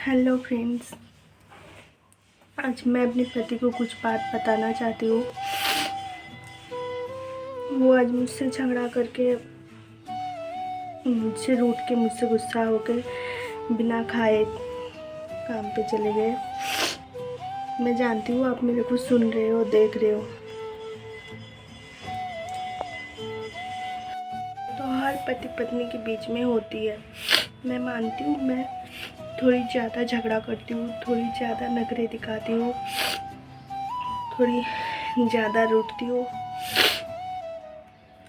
Hello friends. आज मैं अपने पति को कुछ बात बताना चाहती हूँ। वो आज मुझसे झगड़ा करके, मुझसे रूठ के, मुझसे गुस्सा होकर बिना खाए काम पे चले गए। मैं जानती हूँ आप मेरे को सुन रहे हो, देख रहे हो। तो हर पति पत्नी के बीच में होती है। मैं मानती हूँ मैं थोड़ी ज़्यादा झगड़ा करती हूँ, थोड़ी ज़्यादा नखरे दिखाती हूँ, थोड़ी ज़्यादा रूठती हूँ।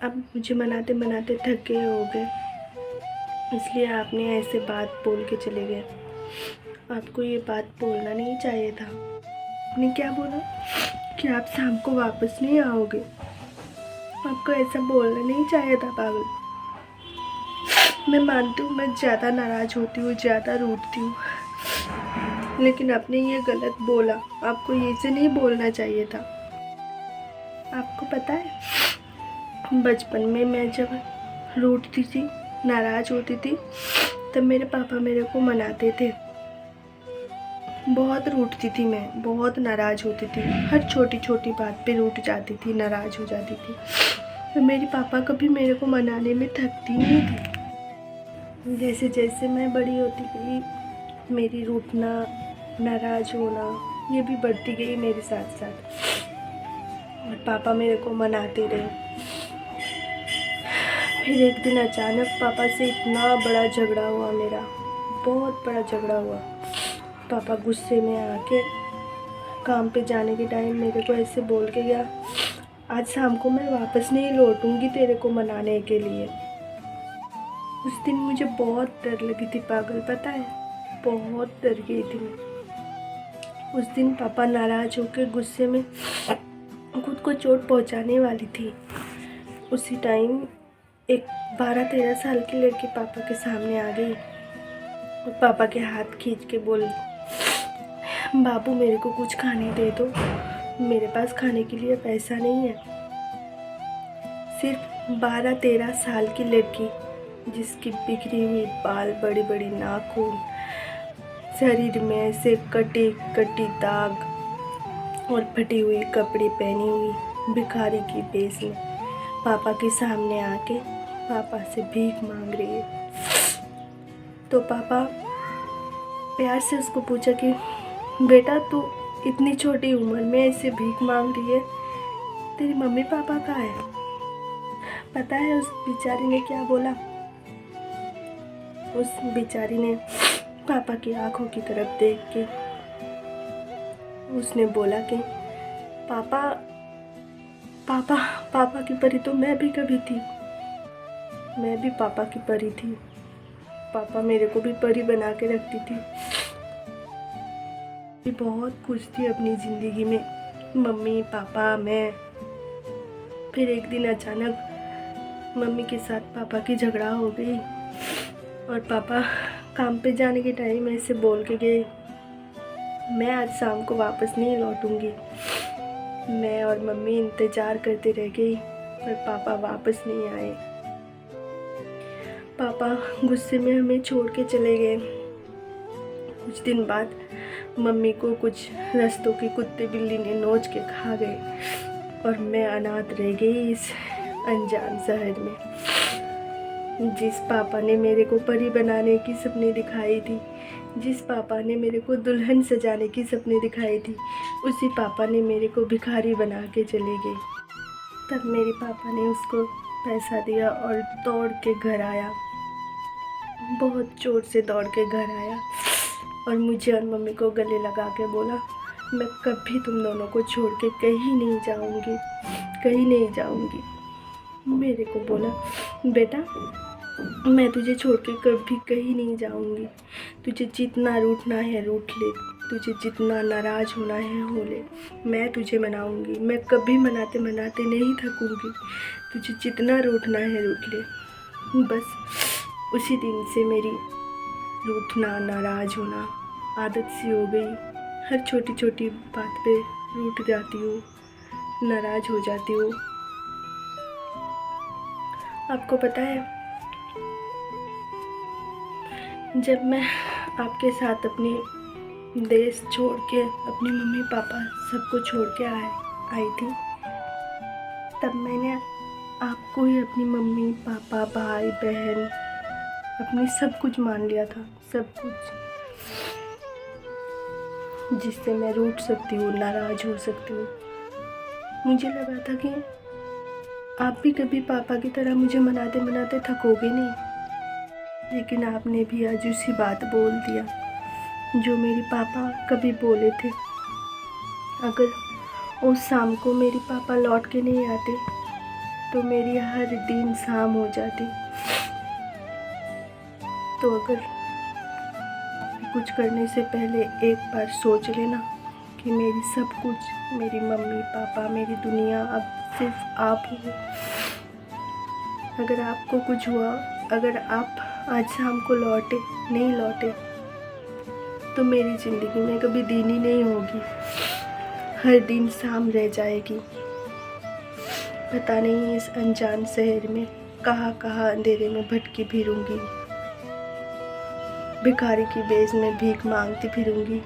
अब मुझे मनाते मनाते थक गए हो गए, इसलिए आपने ऐसे बात बोल के चले गए। आपको ये बात बोलना नहीं चाहिए था। आपने क्या बोला कि आप शाम को वापस नहीं आओगे। आपको ऐसा बोलना नहीं चाहिए था पागल। मैं मानती हूँ मैं ज़्यादा नाराज़ होती हूँ, ज़्यादा रूठती हूँ, लेकिन आपने ये गलत बोला। आपको ये से नहीं बोलना चाहिए था। आपको पता है बचपन में मैं जब रूठती थी, नाराज़ होती थी, तब मेरे पापा मेरे को मनाते थे। बहुत रूठती थी मैं, बहुत नाराज़ होती थी, हर छोटी छोटी बात पे रूठ जाती थी, नाराज़ हो जाती थी। तो मेरे पापा कभी मेरे को मनाने में थकती नहीं थी। जैसे जैसे मैं बड़ी होती गई, मेरी रूठना, नाराज़ होना ये भी बढ़ती गई मेरे साथ साथ। और पापा मेरे को मनाते रहे। फिर एक दिन अचानक पापा से इतना बड़ा झगड़ा हुआ मेरा, बहुत बड़ा झगड़ा हुआ। पापा गुस्से में आके काम पे जाने के टाइम मेरे को ऐसे बोल के गया, आज शाम को मैं वापस नहीं लौटूंगी तेरे को मनाने के लिए। उस दिन मुझे बहुत डर लगी थी पागल, पता है, बहुत डर गई थी मैं। उस दिन पापा नाराज़ होकर गुस्से में खुद को चोट पहुंचाने वाली थी। उसी टाइम एक 12-13 साल की लड़की पापा के सामने आ गई और पापा के हाथ खींच के बोली, बाबू मेरे को कुछ खाने दे दो, मेरे पास खाने के लिए पैसा नहीं है। सिर्फ 12-13 साल की लड़की, जिसकी बिखरी हुई बाल, बड़ी बड़ी नाखून, शरीर में ऐसे कटी कटी दाग और फटी हुई कपड़े पहनी हुई भिखारी की भेष में पापा के सामने आके पापा से भीख मांग रही है। तो पापा प्यार से उसको पूछा कि बेटा तू इतनी छोटी उम्र में ऐसे भीख मांग रही है, तेरी मम्मी पापा कहाँ है? पता है उस बेचारी ने क्या बोला? उस बेचारी ने पापा की आंखों की तरफ देख के उसने बोला कि पापा पापा पापा की परी तो मैं भी कभी थी, मैं भी पापा की परी थी। पापा मेरे को भी परी बना के रखती थी। मैं बहुत खुश थी अपनी ज़िंदगी में, मम्मी पापा मैं। फिर एक दिन अचानक मम्मी के साथ पापा की झगड़ा हो गई और पापा काम पे जाने के टाइम ऐसे बोल के गए, मैं आज शाम को वापस नहीं लौटूंगी। मैं और मम्मी इंतज़ार करते रह गई पर पापा वापस नहीं आए। पापा गुस्से में हमें छोड़ के चले गए। कुछ दिन बाद मम्मी को कुछ रास्तों के कुत्ते बिल्ली ने नोच के खा गए और मैं अनाथ रह गई इस अनजान शहर में। जिस पापा ने मेरे को परी बनाने की सपने दिखाई थी, जिस पापा ने मेरे को दुल्हन सजाने की सपने दिखाई थी, उसी पापा ने मेरे को भिखारी बना के चले गए। तब मेरे पापा ने उसको पैसा दिया और दौड़ के घर आया, बहुत जोर से दौड़ के घर आया और मुझे और मम्मी को गले लगा के बोला, मैं कभी तुम दोनों को छोड़ के कहीं नहीं जाऊंगी, कहीं नहीं जाऊंगी। मेरे को बोला, बेटा मैं तुझे छोड़ के कभी कहीं नहीं जाऊंगी, तुझे जितना रूठना है रूठ ले, तुझे जितना नाराज़ होना है हो ले, मैं तुझे मनाऊंगी, मैं कभी मनाते मनाते नहीं थकूंगी, तुझे जितना रूठना है रूठ ले। बस उसी दिन से मेरी रूठना, नाराज़ होना आदत सी हो गई। हर छोटी छोटी बात पे रूठ जाती हूँ, नाराज़ हो जाती हूँ। आपको पता है जब मैं आपके साथ अपने देश छोड़ के, अपनी मम्मी पापा सबको छोड़ के आई थी, तब मैंने आपको ही अपनी मम्मी पापा भाई बहन अपनी सब कुछ मान लिया था, सब कुछ, जिससे मैं रूठ सकती हूँ, नाराज़ हो सकती हूँ। मुझे लगा था कि आप भी कभी पापा की तरह मुझे मनाते मनाते थकोगे नहीं, लेकिन आपने भी आज उसी बात बोल दिया जो मेरे पापा कभी बोले थे। अगर उस शाम को मेरे पापा लौट के नहीं आते तो मेरी हर दिन शाम हो जाती। तो अगर कुछ करने से पहले एक बार सोच लेना कि मेरी सब कुछ, मेरी मम्मी पापा, मेरी दुनिया अब सिर्फ आप हो। अगर आपको कुछ हुआ, अगर आप आज शाम को नहीं लौटे तो मेरी ज़िंदगी में कभी दिन ही नहीं होगी, हर दिन शाम रह जाएगी। पता नहीं इस अनजान शहर में कहाँ कहाँ अंधेरे में भटकी फिरूंगी, भिखारी की बेस में भीख मांगती फिरूंगी।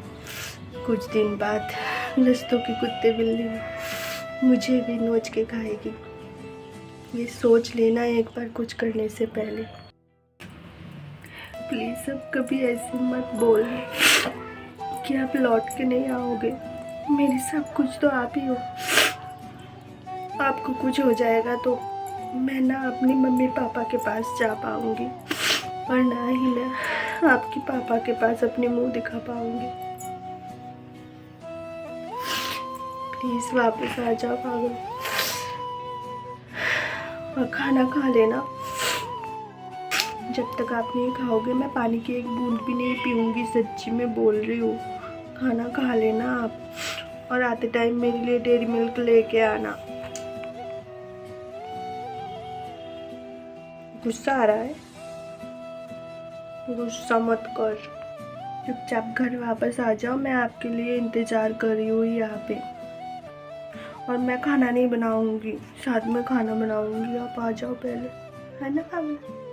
कुछ दिन बाद रास्तों की कुत्ते बिल्ली मुझे भी नोच के खाएगी। ये सोच लेना एक बार कुछ करने से पहले। प्लीज़ अब कभी ऐसे मत बोलना कि आप लौट के नहीं आओगे। मेरी सब कुछ तो आप ही हो। आपको कुछ हो जाएगा तो मैं ना अपनी मम्मी पापा के पास जा पाऊंगी और ना ही मैं आपके पापा के पास अपने मुंह दिखा पाऊंगी। प्लीज़ वापस आ जाओ पागल, और खाना खा लेना। जब तक आप नहीं खाओगे मैं पानी की एक बूंद भी नहीं पीऊंगी, सच्ची में बोल रही हूँ। खाना खा लेना आप, और आते टाइम मेरे लिए डेयरी मिल्क लेके आना। गुस्सा आ रहा है? गुस्सा मत कर, चुपचाप घर वापस आ जाओ। मैं आपके लिए इंतज़ार कर रही हूँ यहाँ पे, और मैं खाना नहीं बनाऊंगी, साथ में खाना बनाऊंगी। आप आ जाओ पहले, है ना पागल।